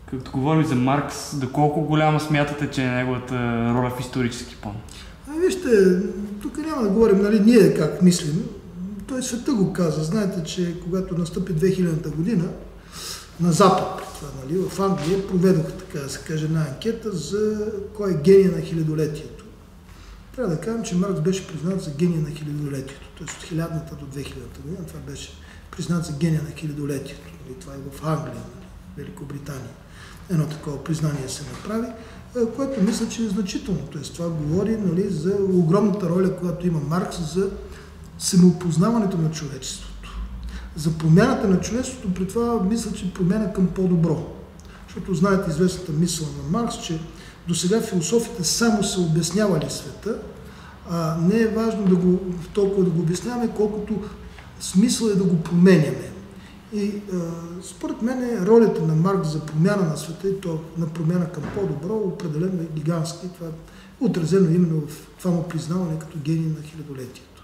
Като говорим за Маркс, доколко голяма смятате, че е неговата роля в исторически план? Вижте, тук няма да говорим, нали, ние как мислим. Той света го каза. Знаете, че когато настъпи 2000-та година, на Запад, нали, в Англия, проведоха, така да се каже, една анкета за кой е гений на хилядолетието. Трябва да кажем, че Маркс беше признат за гений на хилядолетието. Т.е. от 1000-та до 2000-та година това беше признат за гений на хилядолетието. Нали, това е в Англия, нали, Великобритания. Едно такова признание се направи, което мисля, че е значително. Т.е. това говори, нали, за огромната роля, която има Маркс за самоопознаването на човечеството. За промяната на човечеството, при това мисля, че промяна към по-добро. Защото знаете известната мисъл на Маркс, че досега философите само са обяснявали света, а не е важно толкова да го обясняваме, колкото смисъл е да го променяме. И според мен ролята на Маркс за промяна на света и то на промяна към по-добро определено е гигантска. Това е отразено именно в това му признаване като гений на хилядолетието.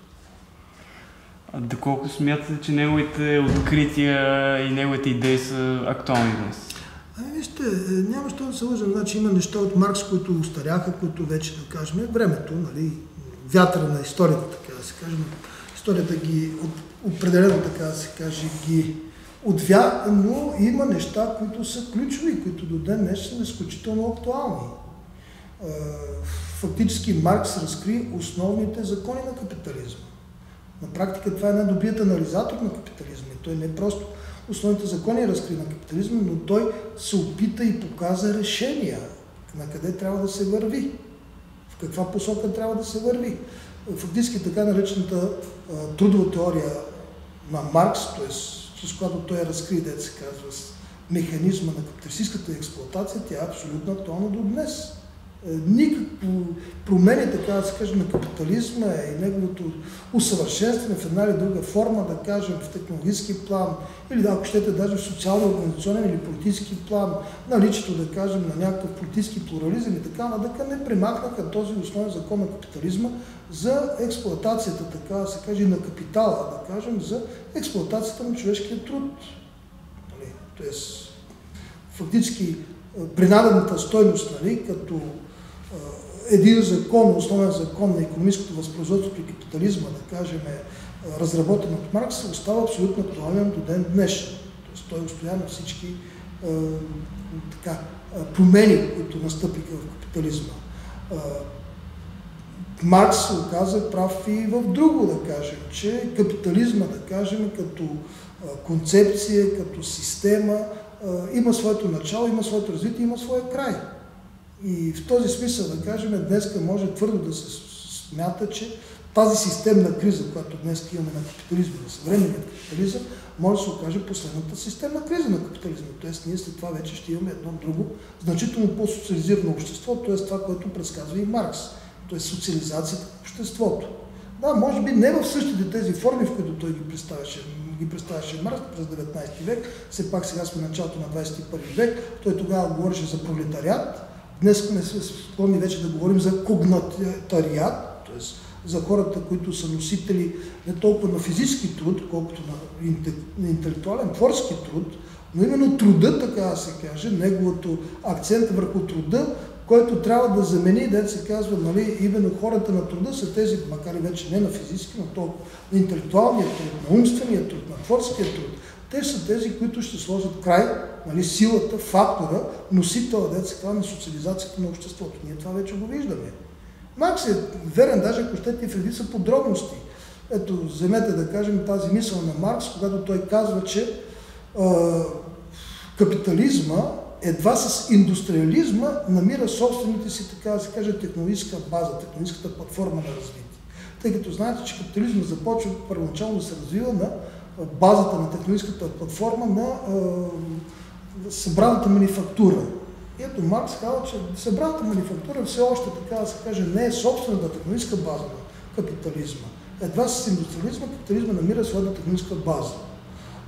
А доколко смятате, че неговите открития и неговите идеи са актуални днес? Вижте, няма що да се лъжим. Значи има неща от Маркс, които устаряха, които вече, да кажем, времето, нали, вятъра на историята, така да се каже. Историята ги определено, така да се каже, ги отвя, но има неща, които са ключови, които до ден днес са изключително актуални. Фактически Маркс разкри основните закони на капитализма. На практика това е най-добрият анализатор на капитализма. И той не просто основните закони разкри на капитализма, но той се опита и показа решения на къде трябва да се върви, в каква посока трябва да се върви. Фактически така наречената трудова теория на Маркс, т.е. с която той разкри, дето се казва, с механизма на капиталистическата експлоатация, тя е абсолютно актуална до днес. Никакво промени, така да се каже, на капитализма и неговото усъвършенстване в една или друга форма, да кажем, в технологически план, или ако щете даже в социално-организационен или политически план, наличието, да кажем, на някакъв политически плурализъм и така нататък, не премахнаха този основен закон на капитализма за експлоатацията, така да се каже, и на капитала, да кажем, за експлоатацията на човешкия труд. Тоест, фактически, принадената стойност, нали, като един закон, основен закон на икономическото възпроизводство при капитализма, да кажем, разработен от Маркс, остава абсолютно актуален до ден днешен. Тоест, той устоя на всички промени, които настъпиха в капитализма. Маркс се оказа прав и в друго, да кажем, че капитализма, да кажем, като концепция, като система, има своето начало, има своето развитие, има своя край. И в този смисъл, да кажем, днеска може твърдо да се смята, че тази системна криза, която днес имаме на капитализма, на съвременния капитализъм, може да се окаже последната системна криза на капитализма. Тоест, ние след това вече ще имаме едно друго, значително по-социализирано общество, т.е. това, което предсказва и Маркс, т.е. социализацията на обществото. Да, може би не в същите тези форми, в които той ги представяше Маркс през 19 век, все пак сега сме началото на 21 век, той тогава говореше за пролетариат, днес сме склонни вече да говорим за когнатариат, т.е. за хората, които са носители не толкова на физически труд, колкото на интелектуален, творчески труд, но именно труда, така да се каже, неговото акцент върху труда, който трябва да замени, дето се казва, нали, именно хората на труда са тези, макар и вече не на физически, но толкова на интелектуалния труд, на умствения труд, на творческия труд. Те са тези, които ще сложат край, нали, силата, фактора, носител, дето се казва, на социализацията на обществото. Ние това вече го виждаме. Маркс е верен, даже ако щете и в редица подробности. Ето, вземете да кажем тази мисъл на Маркс, когато той казва, че капитализма едва с индустриализма намира собствените си, така да се каже, технологическа база, технологическата платформа на развитие. Тъй като знаете, че капитализма започва първоначално да се развива на базата на технологическата платформа на събраната манифактура. И ето Маркс казва, че събраната манифактура все още, така да се каже, не е собствената технологическа база на капитализма. Едва с индустриализма капитализма намира своята техническа база.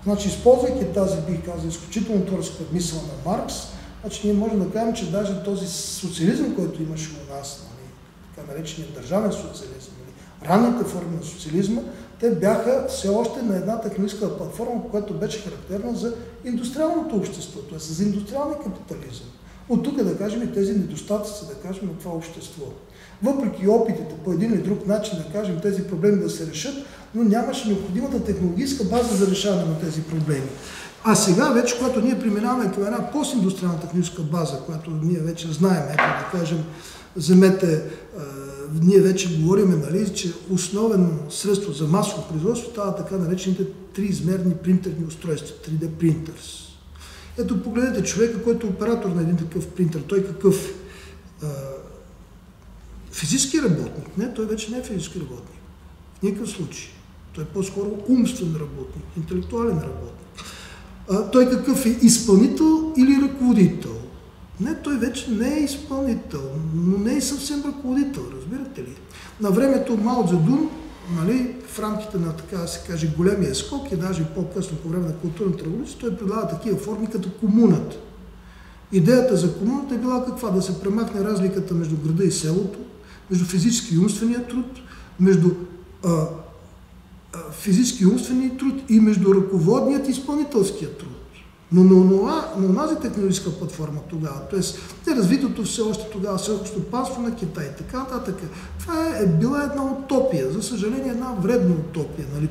Значи, използвайки тази, бих казал, изключително творческа мисъл на Маркс, значи ние можем да кажем, че даже този социализъм, който имаше у нас, нали, така нареченият държавен социализъм, нали, ранните форми на социализма, те бяха все още на една техническа платформа, която беше характерна за индустриалното общество, т.е. за индустриалния капитализъм. От тук да кажем и тези недостатъци, да кажем, на това общество. Въпреки опитите по един или друг начин да кажем тези проблеми да се решат, но нямаше необходимата технологическа база за решаване на тези проблеми. А сега вече, когато ние преминаваме към една постиндустриална техническа база, която ние вече знаем, ето да кажем, вземете, ние вече говорим, нали, че основено средство за масово производство става така наречените триизмерни принтерни устройства, 3D printers. Ето погледнете човека, който е оператор на един такъв принтер, той какъв физически работник? Не, той вече не е физически работник. В никакъв случай. Той е по-скоро умствен работник, интелектуален работник. Той какъв е? Изпълнител или ръководител? Не, той вече не е изпълнител, но не е съвсем ръководител, разбирате ли? На времето Мао Цзедун, нали, в рамките на, така да се каже, големия скок и даже по-късно по време на културната революция, той предлага такива форми като комуната. Идеята за комуната е била каква? Да се премахне разликата между града и селото, между физически и умствения труд, между физически и умствения труд и между ръководният и изпълнителския труд. Но онази технологическа платформа тогава, т.е. развитото все още тогава селско стопанство на Китай, така нататък. Това е била една утопия, за съжаление една вредна утопия, нали,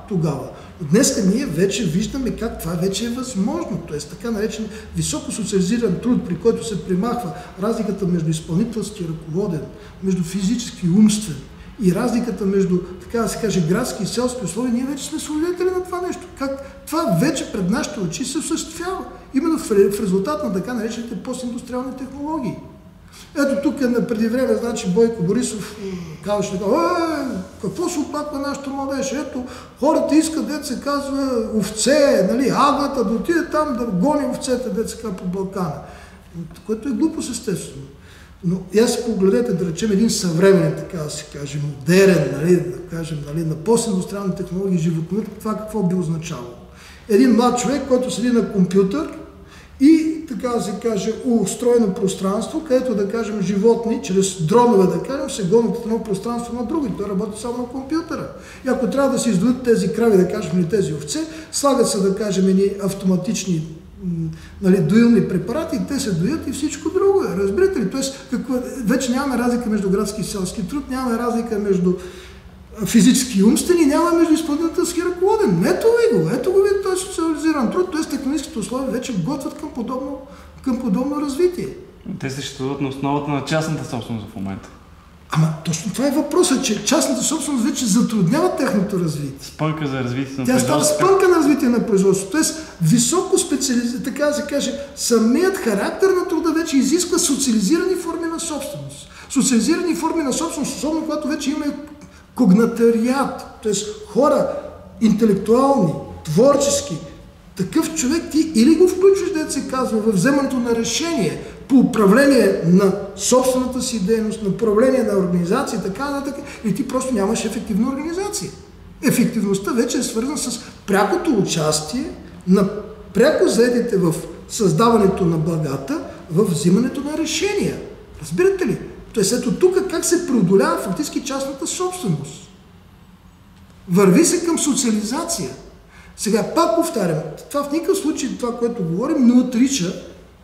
тогава. Днеска ние вече виждаме как това вече е възможно, т.е. така наречен високо социализиран труд, при който се примахва разликата между изпълнителски и ръководен, между физически и умствен и разликата между, така да се каже, градски и селски условия, ние вече сме свидетели на това нещо. Как това вече пред нашите очи се осъществява, именно в резултат на така наречените постиндустриални технологии. Ето тук преди време, значи, Бойко Борисов казваше така: какво се оплаква нашата младеж? Ето, хората искат, дето се казва, овце, нали, агата, да отиде там да гони овцете, дето се казва, по Балкана. Което е глупост, естествено. Но я си погледнете, да речем, един съвременен, така да се каже, модерен, нали, да кажем, нали, на постиндустриални технологии животновъд, това какво би означавало? Един млад човек, който седи на компютър и, така да се каже, устроено пространство, където, да кажем, животни, чрез дронове, да кажем, се гонят от едно пространство на друго и той работи само на компютъра. И ако трябва да се издадат тези крави, да кажем, или тези овце, слагат се, да кажем, едни автоматични, нали, доилни препарати, и те се доят и всичко друго. Разбирате ли? Тоест, вече нямаме разлика между градски и селски труд, нямаме разлика между физически и умствен и няма между изпълнителски и ръководен. Ето го ви този социализиран труд, т.е. техническите условия вече готвят към подобно развитие. Те съществуват на основата на частната собственост в момента. Ама точно това е въпросът, че частната собственост вече затруднява техното развитие. Спънка за развитие на производството. Тя става спънка на развитие на производството. Тоест, високо специализиран, така да се каже, самият характер на труда вече изисква социализирани форми на собственост. Социализирани форми на собственост, особено когато вече има когнатариат, т.е. хора интелектуални, творчески. Такъв човек ти или го включваш, дето се казва, в вземането на решение по управление на собствената си дейност, на управление на организация, така нататък, и ти просто нямаш ефективна организация. Ефективността вече е свързана с прякото участие на пряко заедите в създаването на благата, в взимането на решения. Разбирате ли? Тоест ето тук как се преодолява фактически частната собственост. Върви се към социализация. Сега пак повтарям, това в никакъв случай, това, което говорим, не отрича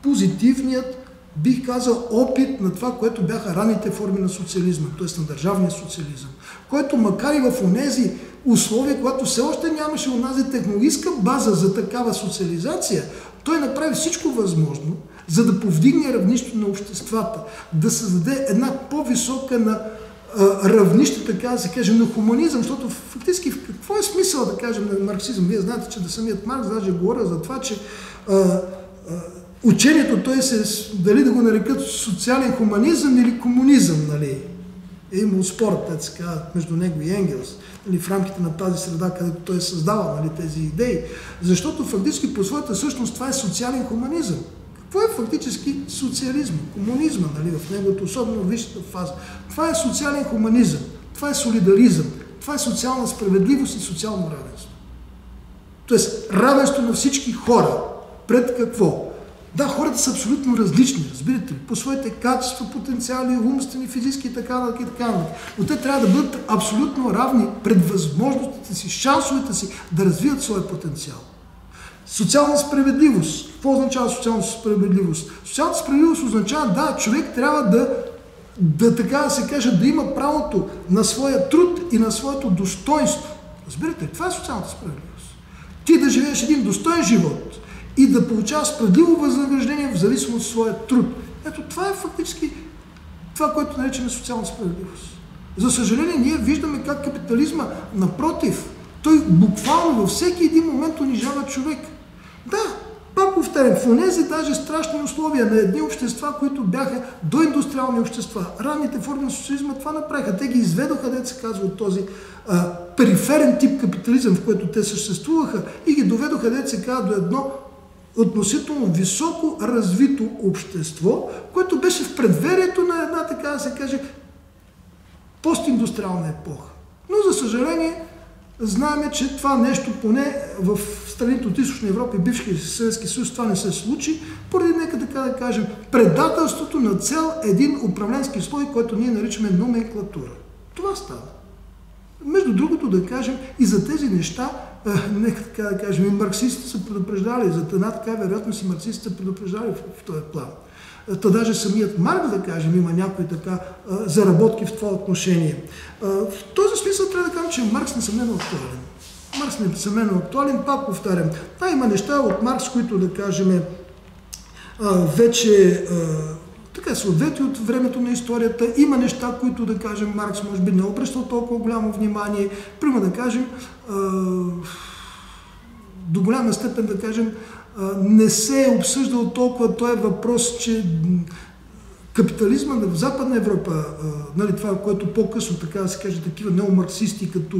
позитивният, бих казал, опит на това, което бяха ранните форми на социализма, т.е. на държавния социализъм, който макар и в онези условия, когато все още нямаше онази технологическа база за такава социализация, той направи всичко възможно, за да повдигне равнището на обществата, да създаде една по-висока на равнище, така да се каже, на хуманизъм, защото фактически какво е смисъл, да кажем, на марксизъм? Вие знаете, че да самият Маркс даже говоря за това, че учението, той дали да го нарекат социален хуманизъм или комунизъм, нали? Е имал спор, така, между него и Енгелс, нали, в рамките на тази среда, където той е създавал, нали, тези идеи, защото фактически по своята същност това е социален хуманизъм. Какво е фактически социализма, комунизма, нали, в неговото особено висшата фаза? Това е социален хуманизъм, това е солидаризъм, това е социална справедливост и социално равенство. Тоест равенство на всички хора. Пред какво? Да, хората са абсолютно различни, разбирате ли, по своите качества, потенциали, умствени, физически и така нататък. Но те трябва да бъдат абсолютно равни пред възможностите си, шансовете си да развият своя потенциал. Социална справедливост. Какво означава социална справедливост? Социалната справедливост означава, да, човек трябва да така да се каже, да има правото на своя труд и на своето достоинство. Разбирате ли, това е социалната справедливост. Ти да живееш един достоен живот и да получаваш справедливо възнаграждение в зависимост от своя труд. Ето това е фактически това, което наричаме социална справедливост. За съжаление, ние виждаме как капитализма, напротив, той буквално във всеки един момент унижава човек. Да, пак повтарям, в онези даже страшни условия на едни общества, които бяха доиндустриални общества, ранните форми на социализма това направиха. Те ги изведоха, дето се казва, от този периферен тип капитализъм, в който те съществуваха и ги доведоха, дето се казва, до едно относително високо развито общество, което беше в предверието на една, така да се каже, постиндустриална епоха. Но, за съжаление, знаем, че това нещо, поне в страните от Източна Европа и бившия Съветски съюз, това не се случи, поради, нека така да кажем, предателството на цел един управленски слой, който ние наричаме номенклатура. Това става. Между другото, да кажем, и за тези неща, нека така да кажем, и марксистите са предупреждали, за една така вероятност и марксистите са предупреждали в този план. Та даже самият Маркс, да кажем, има някои така заработки в това отношение. В този смисъл трябва да кажем, че Маркс несъмнено е актуален. Маркс несъмнено е актуален, пак повтарям. Да, има неща от Маркс, които, да кажем, вече така са ответи от времето на историята. Има неща, които, да кажем, Маркс може би не обръщал толкова голямо внимание. Примерно, да кажем, до голяма степен, да кажем, не се е обсъждал толкова този въпрос, че капитализма в Западна Европа, нали, това, което по-късно, така да се каже, такива неомарксисти като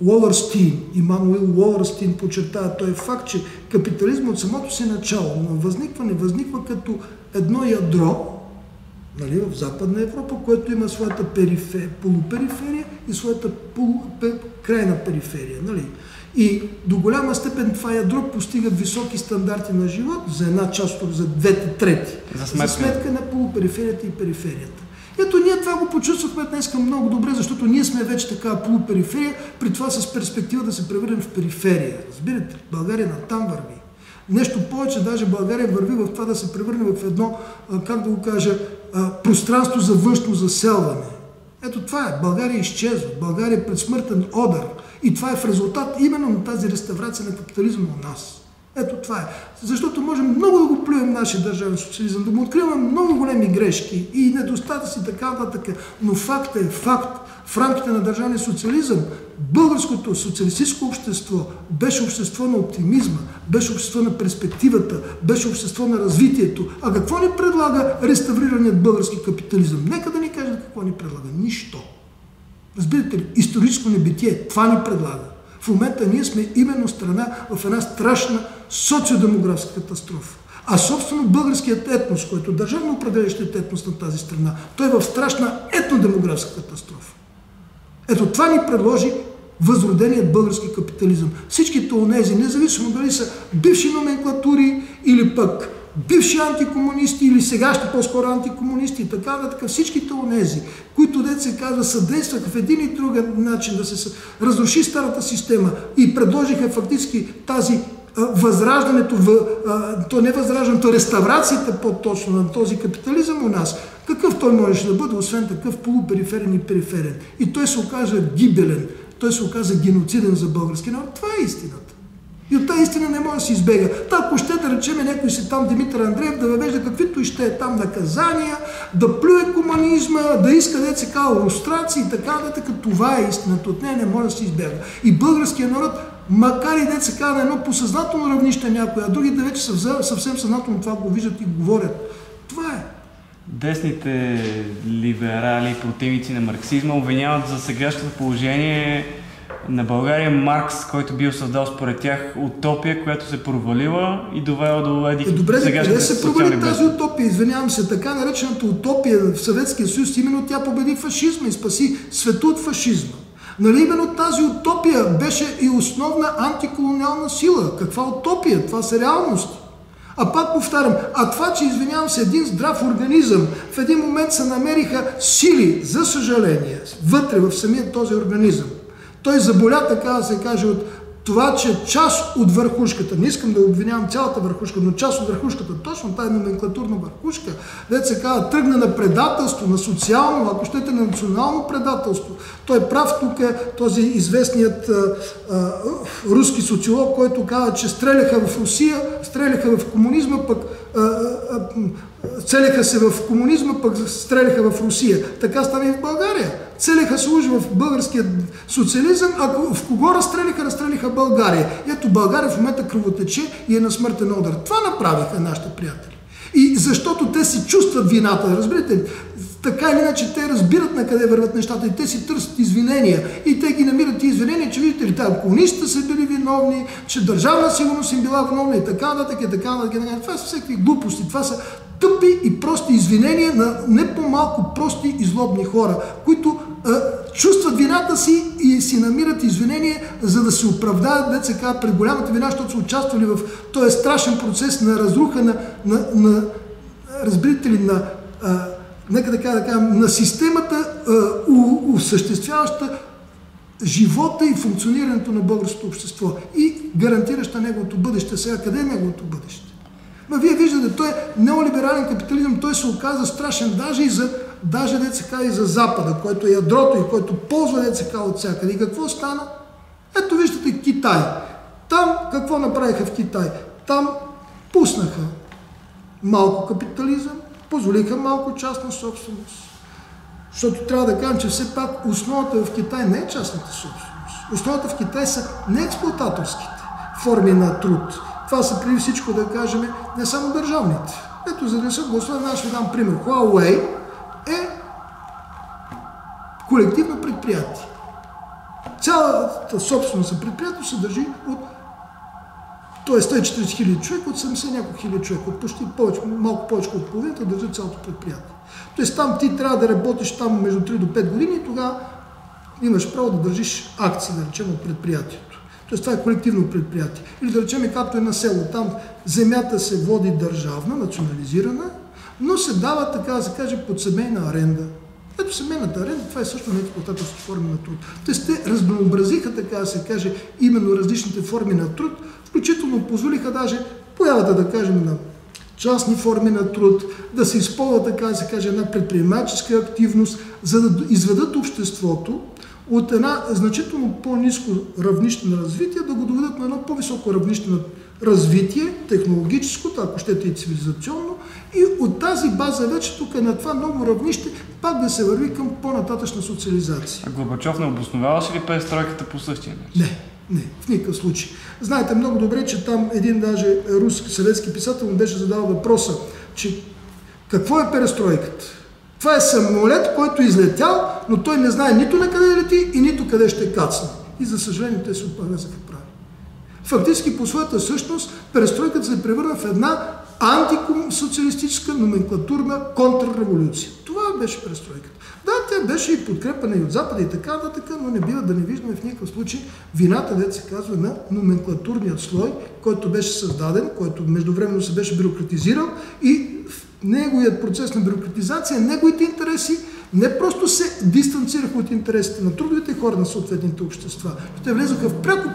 Уолърстин, Имануил Уолърстин подчертава този факт, че капитализма от самото си начало не възниква като едно ядро, нали, в Западна Европа, което има своята полупериферия и своята крайна периферия. Нали. И до голяма степен това ядро постига високи стандарти на живот за една част, за двете трети. За сметка на полупериферията и периферията. Ето ние това го почувствахме днес много добре, защото ние сме вече такава полупериферия, при това с перспектива да се превърнем в периферия. Разбирате, България натам върви. Нещо повече, даже България върви в това да се превърне в едно, как да го кажа, пространство за външно заселване. Ето това е. България изчезва. България е предсмъртен одър. И това е в резултат именно на тази реставрация на капитализма у нас. Ето това е. Защото можем много да го плюем нашия държавен социализъм, да му откриваме много големи грешки и недостатъци, така нататък. Но факт е факт. В рамките на държавния социализъм българското социалистическо общество беше общество на оптимизма, беше общество на перспективата, беше общество на развитието. А какво ни предлага реставрираният български капитализъм? Нека да ни кажат какво ни предлага. Нищо. Разбирате ли? Историческо небитие. Това ни предлага. В момента ние сме именно страна в една страшна социодемографска катастрофа. А собствено българският етнос, който е държавно определящият етнос на тази страна, той е в страшна етнодемографска катастрофа. Ето това ни предложи възроденият български капитализъм. Всичките онези, независимо дали са бивши номенклатури или пък бивши антикомунисти или сегашни по-скоро антикомунисти и така нататък, всичките онези, които, дето се казва, съдействаха в един и друг начин да се разруши старата система и предложиха фактически тази възраждането, то не възраждането, реставрацията по-точно на този капитализъм у нас, какъв той можеше да бъде, освен такъв полупериферен и периферен. И той се оказа гибелен, той се оказа геноциден за български народ. Това е истината. И от тази истина не може да се избега. Ако ще да речеме някой си там Димитър Андреев да въвежда каквито и ще е там наказания, да плюе комунизма, да иска да се казва лустрации и така нататък, това е истината. От нея не може да се избега. И българският народ, макар и да се казва на едно посъзнателно равнище някой, а другите вече съвсем съзнателно това го виждат и говорят. Това е. Десните либерали, противници на марксизма обвиняват за сегашното положение на България Маркс, който бил създал според тях утопия, която се провалила и довела до добре, къде се провали тази утопия? Извинявам се, така наречената утопия в Съветския съюз, именно тя победи фашизма и спаси света от фашизма. Нали именно тази утопия беше и основна антиколониална сила? Каква утопия? Това са реалности. А пак повтарям, това, че извинявам се, един здрав организъм в един момент се намериха сили, за съжаление, вътре в самия този организъм. Той заболя, така да се каже, от това, че част от върхушката, не искам да обвинявам цялата върхушка, но част от върхушката, точно тази номенклатурна върхушка, дето се казва, тръгна на предателство, на социално, ако щете на национално предателство. Той е прав тук, този известният руски социолог, който казва, че стреляха в Русия, стреляха в комунизма, пък целяха се в комунизма, пък стреляха в Русия. Така стана и в България. Целяха се уж в българския социализъм, а в кого разстреляха България. Ето България в момента кръвотече и е на смъртен удар. Това направиха нашите приятели. И защото те си чувстват вината, разбирате, така или иначе те разбират на къде върват нещата и те си търсят извинения. И те ги намират и извинения, че видите ли, там комунистите са били виновни, че държавна сигурност им била виновна и така нататък, и така нататък. Това са всякакви глупости, това са тъпи и прости извинения на не по-малко прости и злобни хора, които чувстват вината си и си намират извинения, за да се оправдаят, дето се казва, пред голямата вина, защото са участвали в този страшен процес на разруха на разбирате ли, нека да кажем, на системата, осъществяваща живота и функционирането на българското общество и гарантираща неговото бъдеще. Сега къде е неговото бъдеще? Но вие виждате, той е неолиберален капитализъм, той се оказа страшен даже деца казва и за Запада, който е ядрото и който ползва деца казва от всякъде. И какво стана? Ето виждате Китай. Там какво направиха в Китай? Там пуснаха малко капитализъм, позволиха малко частна собственост. Защото трябва да кажем, че все пак основата в Китай не е частната собственост. Основата в Китай са не експлоататорските форми на труд. Това са преди всичко, да кажем, не само държавните. Ето, за да не съм гласуван, аз ще дам пример. Huawei е колективно предприятие. Цялата собственост на предприятието се държи от 140 хиляди човек, от 70 няколко хиляди човек, от почти малко повече от половината държи цялото предприятие. Тоест там ти трябва да работиш там между 3 до 5 години и тогава имаш право да държиш акции, да речем, от предприятието. Тоест това е колективно предприятие. Или да речем, както е на село, там земята се води държавна, национализирана, но се дава, така да се каже, под семейна аренда. Ето семейната аренда, това е също не експлоататорски форми на труд. Тоест те разнообразиха, така да се каже, именно различните форми на труд, включително позволиха даже появата, да кажем, на частни форми на труд, да се използва, така да се каже, една предприемаческа активност, за да изведат обществото от една значително по-ниско равнище на развитие, да го доведат на едно по-високо равнище на развитие, технологическото, ако щете и цивилизационно, и от тази база вече тук на това ново равнище пак да се върви към по-нататъчна социализация. А Горбачов не обосноваваше ли перестройката по същия начин? Не, в никакъв случай. Знаете много добре, че там един даже руски съветски писател му беше задал въпроса, че какво е перестройката? Това е самолет, който е излетял, но той не знае нито на къде лети и нито къде ще кацне. И за съжаление те се оправязаха прави. Фактически по своята същност перестройката се превърна в една антисоциалистическа номенклатурна контрреволюция. Това беше перестройката. Да, тя беше и подкрепена и от Запада и така нататък, но не бива да не виждаме в никакъв случай вината, дето се казва, на номенклатурният слой, който беше създаден, който междувременно се беше бюрократизирал и в неговият процес на бюрократизация, неговите интереси не просто се дистанцираха от интересите на трудовите хора на съответните общества, но те влезаха в пряко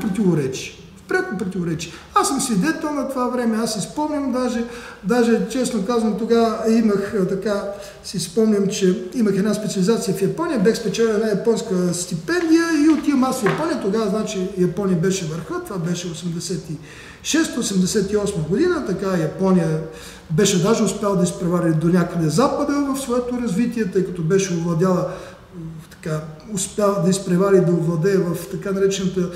противоречие. Аз съм свидетел на това време, аз си спомням, даже честно казвам, тогава имах така, си спомням, че имах една специализация в Япония, бех спечелил една японска стипендия и отивам аз в Япония, тогава значи Япония беше върха, това беше 86-88 година, така Япония беше даже успяла да изпревари до някъде Запада в своето развитие, тъй като беше овладяла, успяла да изпревари да овладее в така наречената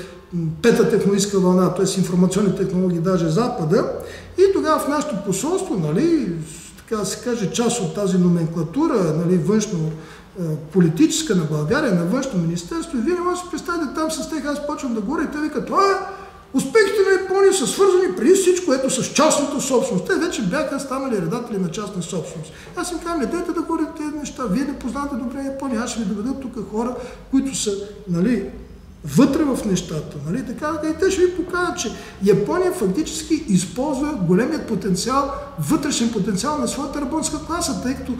пета технологическа вълна, т.е. информационни технологии, даже Запада. И тогава в нашето посолство, нали, така да се каже, част от тази номенклатура, нали, външно-политическа на България, на външно министерство, и вие не може да се представите там с тях, аз почвам да говоря и те викат, успехите на Япония са свързани преди всичко с частната собственост. Те вече бяха станали редатели на частна собственост. Аз им казвам, не дайте да говорите тези неща, вие не познавате добре Япония, аз ще ви доведа тук хора, които са, нали, вътре в нещата, нали? Така, и те ще ви покажат, че Япония фактически използва големият потенциал, вътрешен потенциал на своята работническа класа, тъй като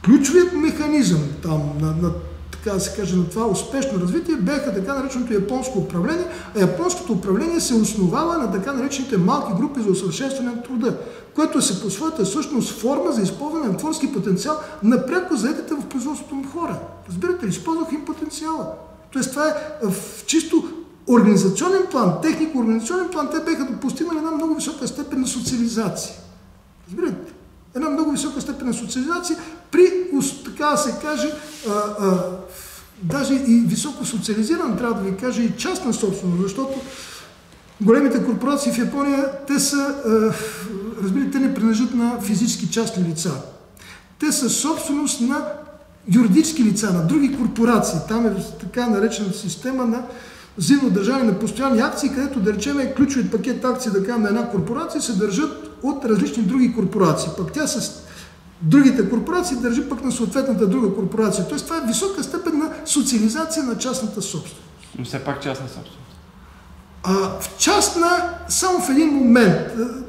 ключовият механизъм там на така да се каже, на това успешно развитие бяха така нареченото японско управление, а японското управление се основава на така наречените малки групи за усъвършенстване на труда, което се по своята същност форма за използване на творски потенциал на пряко заетите в производството на хора. Разбирате ли, използваха им потенциала. Тоест това е в чисто организационен план, технико-организационен план, те бяха постигнали една много висока степен на социализация. Разбирате? Една много висока степен на социализация при, така да се каже, даже и високо социализирана, трябва да ви кажа, и частна собственост, защото големите корпорации в Япония, те са, разбирате, те не принадлежат на физически частни лица. Те са собственост на юридически лица, на други корпорации. Там е така наречена система на взаимно държане на постоянни акции, където, да речем, ключовият пакет акции, да кажем, на една корпорация се държат от различни други корпорации. Пък тя с другите корпорации държи пък на съответната друга корпорация. Тоест това е висока степен на социализация на частната собственост. Но все пак частна собственост. В частна, само в един момент,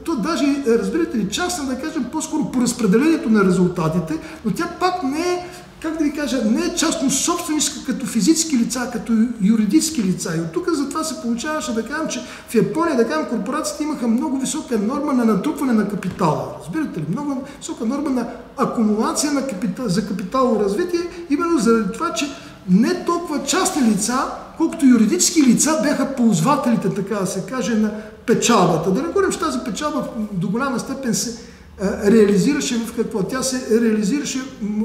то даже, разбирате ли, частна, да кажем, по-скоро по разпределението на резултатите, но тя пак не е, как да ви кажа, не е частно собственическа като физически лица, като юридически лица. И от тук затова се получаваше да кажем, че в Япония, да кажем, корпорациите имаха много висока норма на натрупване на капитала. Разбирате ли? Много висока норма на акумулация на за капиталово развитие, именно заради това, че не толкова частни лица, колкото юридически лица бяха ползвателите, така да се каже, на печалбата. Да не говорим, че тази печалба до голяма степен се реализираше в какво? Тя се реализираше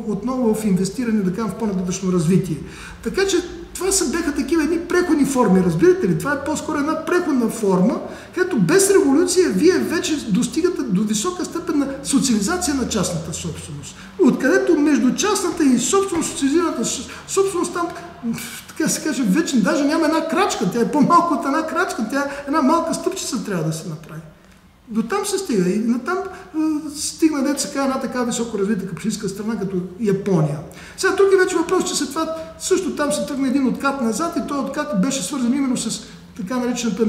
отново в инвестиране, да кажем, в по-нататъчно развитие. Така че това са бяха такива едни преходни форми, разбирате ли? Това е по-скоро една преходна форма, където без революция вие вече достигате до висока степен на социализация на частната собственост. Откъдето между частната и собствено социализираната собственост там, така се каже, вече даже няма една крачка, тя е по-малко от една крачка, тя е една малка стъпчица трябва да се направи. До там се стига и натам стигна деца една така високо развита капиталистическа страна като Япония. Сега тук е вече въпрос, че след това също там се тръгна един откат назад и този откат беше свързан именно с така наречената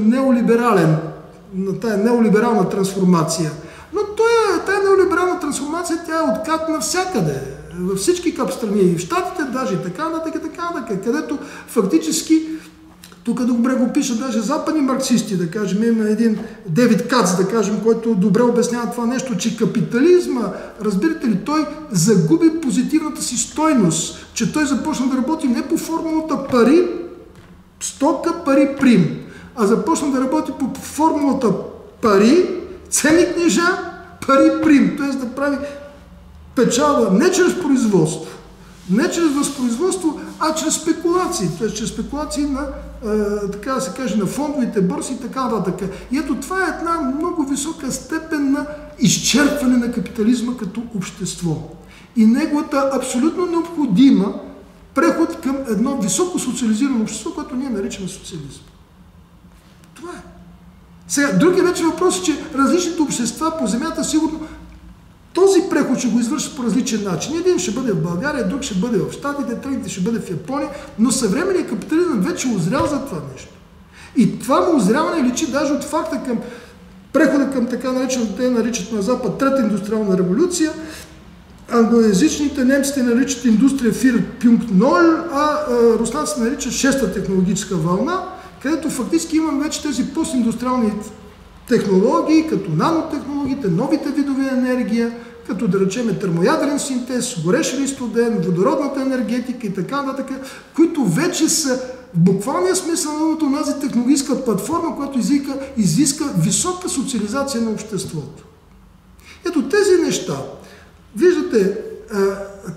неолиберална трансформация. Но тая неолиберална трансформация, тя е откат навсякъде, във всички страни, и в Щатите, даже и така нататък, където фактически тук добре го пиша даже западни марксисти, да кажем, има един Девид Кац, да кажем, който добре обяснява това нещо, че капитализма, разбирате ли, той загуби позитивната си стойност, че той започна да работи не по формулата пари, стока, пари, прим, а започна да работи по формулата пари, ценни книжа, пари, прим, т.е. да прави печалба не чрез производство, не чрез възпроизводство, а чрез спекулации, т.е. чрез спекулации на, така да се каже, на фондовите борси и така нататък. И ето това е една много висока степен на изчерпване на капитализма като общество. И неговата абсолютно необходима преход към едно високо социализирано общество, което ние наричаме социализм. Това е. Сега, други вече въпрос е, че различните общества по земята сигурно този преход ще го извършат по различен начин. Един ще бъде в България, друг ще бъде в Щатите, третите ще бъде в Япония, но съвременният капитализъм вече озрял за това нещо. И това му озряване личи даже от факта към прехода към така наречената, те наричат на Запад трета индустриална революция, англоязичните немците наричат индустрия 4.0, а руснаците наричат шеста технологическа вълна, където фактически имаме вече тези постиндустриални технологии, като нанотехнологиите, новите видове енергия, като да речем термоядрен синтез, горещ или студен, водородната енергетика и така нататък, които вече са в буквалния смисъл на тази технологическа платформа, която изиска висока социализация на обществото. Ето тези неща, виждате,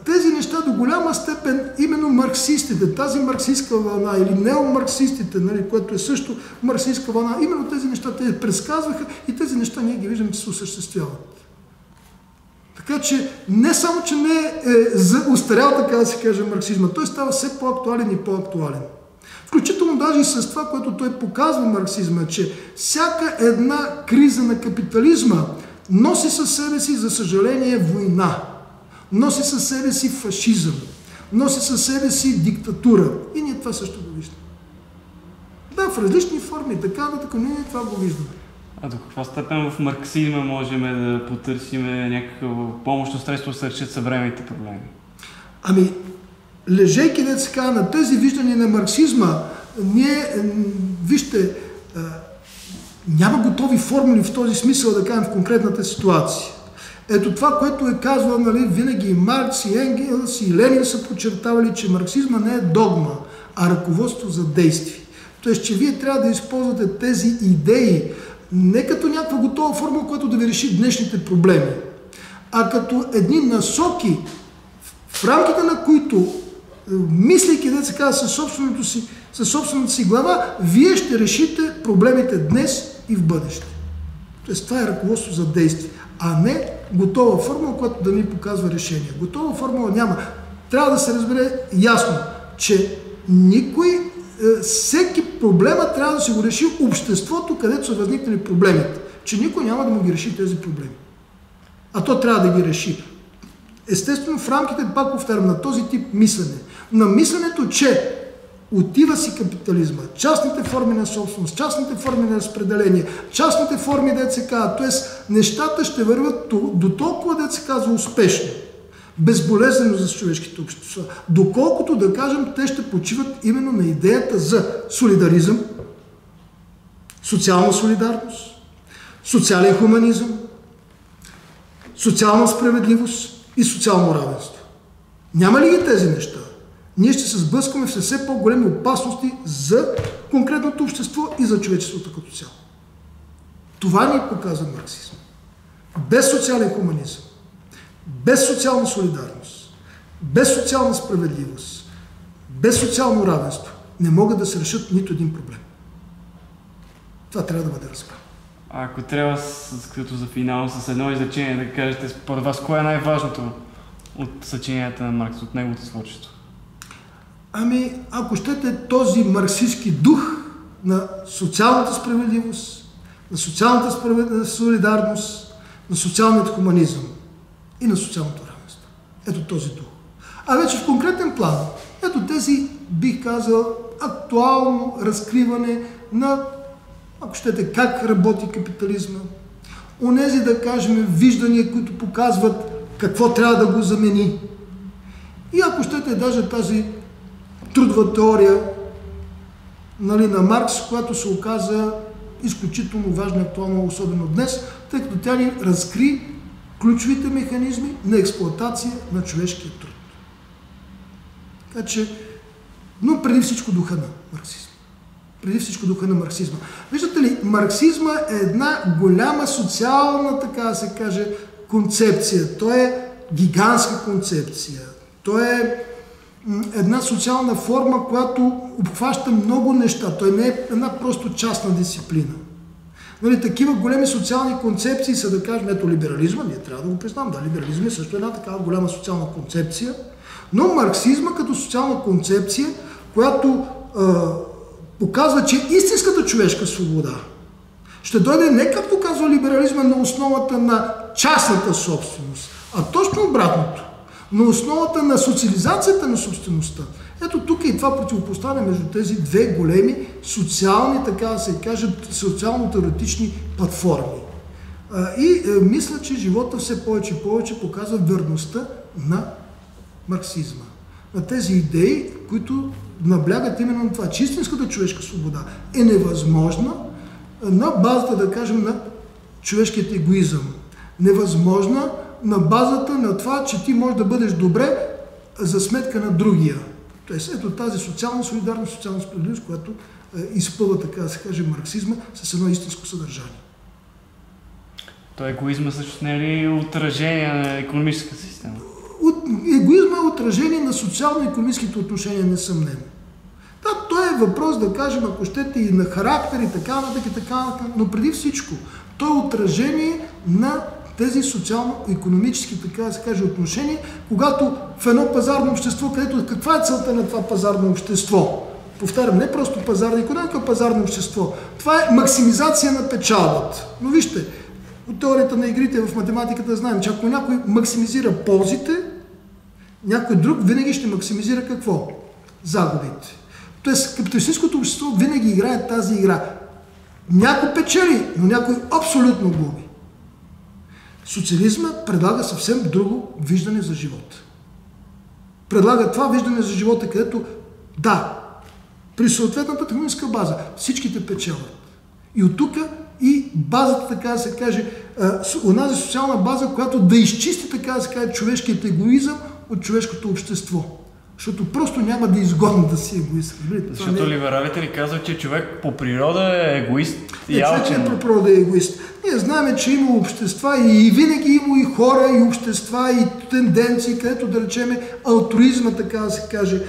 тези неща до голяма степен именно марксистите, тази марксистска вълна или неомарксистите, нали, което е също марксистска вълна, именно тези неща те предсказваха и тези неща ние ги виждаме, че се осъществяват. Така че не само, че не е устарял, така да се каже, марксизма, той става все по-актуален и по-актуален. Включително даже и с това, което той показва марксизма, че всяка една криза на капитализма носи със себе си, за съжаление, война. Носи със себе си фашизъм, носи със себе си диктатура. И ние това също го виждаме. Да, в различни форми, така нататък, ние това го виждаме. А до каква степен в марксизма можем да потърсим някакво помощно средство да се решат съвременните проблеми? Ами, лежейки на тези виждания на марксизма, ние, вижте, няма готови формули в този смисъл да кажем в конкретната ситуация. Ето това, което е казвал, нали, винаги и Маркс, и Енгелс, и Ленин са подчертавали, че марксизма не е догма, а ръководство за действие. Тоест, че вие трябва да използвате тези идеи не като някаква готова формула, която да ви реши днешните проблеми, а като едни насоки, в рамките на които, мислейки, да се казва, със собствената си глава, вие ще решите проблемите днес и в бъдеще. Тоест, това е ръководство за действие, а не готова формула, която да ни показва решение. Готова формула няма. Трябва да се разбере ясно, че всеки проблема трябва да се го реши обществото, където са възникнали проблемите. Че никой няма да му ги реши тези проблеми. А то трябва да ги реши. Естествено, в рамките, пак повтарям, на този тип мислене. На мисленето, че отива си капитализма, частните форми на собственост, частните форми на разпределение, частните форми, дето се казва, т.е. нещата ще върват до толкова, дето се казва, успешно, безболезнено за човешките общества, доколкото, да кажем, те ще почиват именно на идеята за солидаризъм, социална солидарност, социален хуманизъм, социална справедливост и социално равенство. Няма ли ги тези неща? Ние ще се сблъскваме в все по-големи опасности за конкретното общество и за човечеството като цяло. Това ни показва марксизъм. Без социален хуманизъм, без социална солидарност, без социална справедливост, без социално равенство не могат да се решат нито един проблем. Това трябва да бъде разбрано. А ако трябва, като за финал, с едно изречение да кажете, според вас, кое е най-важното от съчиненията на Маркс, от неговото творчество? Ами, ако щете, този марксистски дух на социалната справедливост, на социалната солидарност, на социалният хуманизъм и на социалното равенство. Ето този дух. А вече в конкретен план, ето тези, бих казал, актуално разкриване на, ако щете, как работи капитализма, онези, да кажем, виждания, които показват какво трябва да го замени. И ако щете, даже тази трудова теория, нали, на Маркс, която се оказа изключително важна и актуална, особено днес, тъй като тя ни разкри ключовите механизми на експлоатация на човешкия труд. Така че, но преди всичко духа на марксизма. Преди всичко духа на марксизма. Виждате ли, марксизма е една голяма социална, така да се каже, концепция. Той е гигантска концепция. Той е една социална форма, която обхваща много неща. Той не е една просто частна дисциплина. Нали, такива големи социални концепции са, да кажем, ето либерализма, ние трябва да го признам, да, либерализма е също една такава голяма социална концепция, но марксизма като социална концепция, която показва, че истинската човешка свобода ще дойде не както казва либерализма на основата на частната собственост, а точно обратното. На основата на социализацията на собствеността. Ето тук и това противопоставяне между тези две големи социални, така да се каже, социално-теоретични платформи. Мисля, че живота все повече и повече показва верността на марксизма. На тези идеи, които наблягат именно на това, че истинската човешка свобода е невъзможна на базата, да кажем, на човешкият егоизъм. Невъзможна на базата на това, че ти можеш да бъдеш добре за сметка на другия. Тоест, ето тази социална солидарност, социална справедливост, която изпълва, така да се каже, марксизма с едно истинско съдържание. То егоизма също не е ли отражение на икономическата система? Егоизма е отражение на социално-икономическите отношения, несъмнено. Да, той е въпрос, да кажем, ако щете, и на характер, и така нататък, но преди всичко, той е отражение на тези социално-икономически, така да се каже, отношения, когато в едно пазарно общество, където каква е целта на това пазарно общество? Повтарям, не просто пазарна икономика, а пазарно общество. Това е максимизация на печалбата. Но вижте, от теорията на игрите в математиката знаем, че ако някой максимизира ползите, някой друг винаги ще максимизира какво? Загубите. Тоест, капиталистическото общество винаги играе тази игра. Някой печели, но някой абсолютно губи. Социализма предлага съвсем друго виждане за живота. Предлага това виждане за живота, където да, при съответната техническа база всичките печелят. И от тук и базата, така да се каже, онази социална база, която да изчисти, така да се каже, човешкият егоизъм от човешкото общество. Защото просто няма да е изгодно да си егоист. Защото либералите ни казват, че човек по природа е егоист и човек по природа е егоист. Ние знаем, че има общества и винаги има и хора, и общества, и тенденции, където да речеме алтруизма, така да се каже,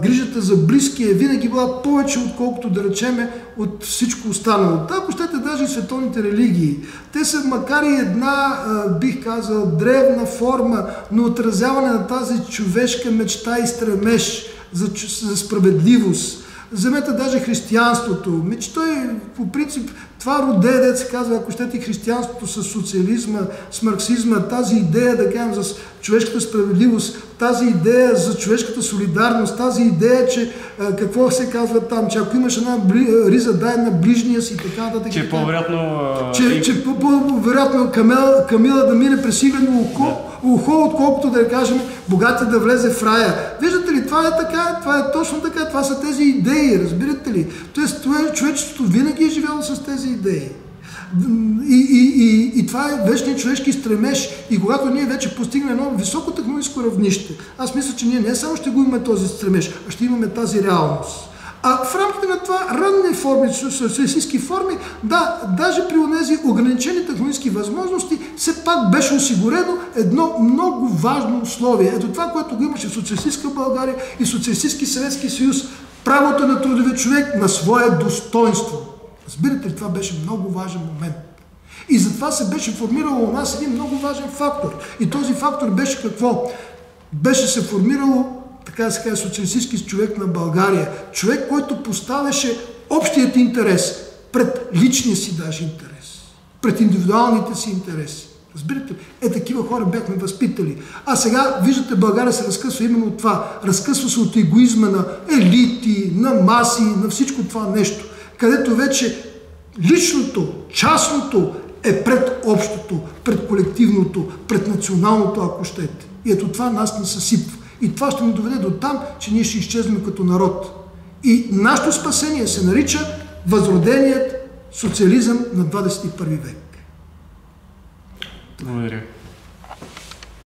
грижата за близкия винаги била повече, отколкото да речеме от всичко останало. Ако щете даже и световните религии, те са макар и една, бих казал, древна форма на отразяване на тази човешка мечта и стремеж за справедливост. Вземете даже християнството. Той по принцип това роде, дето се казва, ако щете християнството с социализма, с марксизма, тази идея, да кажем, за човешката справедливост, тази идея за човешката солидарност, тази идея, че какво се казва там, че ако имаш една риза, дай на ближния си и така нататък. Че по-вероятно... Че по-вероятно Камила да мине през иглено ухо, отколкото да кажем богатия да влезе в рая. Виждате ли, това е така, това е точно така, това са тези идеи, разбирате ли? Тоест, човечеството винаги е живяло с тези идеи. И това е вечният човешки стремеж. И когато ние вече постигнем едно високо технологическо равнище, аз мисля, че ние не само ще го имаме този стремеж, а ще имаме тази реалност. А в рамките на това ранни форми, социалистически форми, да, даже при онези ограничени технологически възможности, все пак беше осигурено едно много важно условие. Ето това, което го имаше в социалистическа България и социалистически Съветски съюз, правото на трудовия човек на свое достоинство. Разбирате ли, това беше много важен момент. И затова се беше формирало у нас един много важен фактор. И този фактор беше какво? Беше се формирало, така да се каже, социалистически човек на България. Човек, който поставяше общият интерес пред личния си даже интерес. Пред индивидуалните си интереси. Разбирате ли? Такива хора бяхме възпитали. А сега, виждате, България се разкъсва именно от това. Разкъсва се от егоизма на елити, на маси, на всичко това нещо. Където вече личното, частното е пред общото, пред колективното, пред националното, ако щете. И ето това нас не съсипва. И това ще ни доведе до там, че ние ще изчезнем като народ. И нашето спасение се нарича възроденият социализъм на 21 век. Благодаря.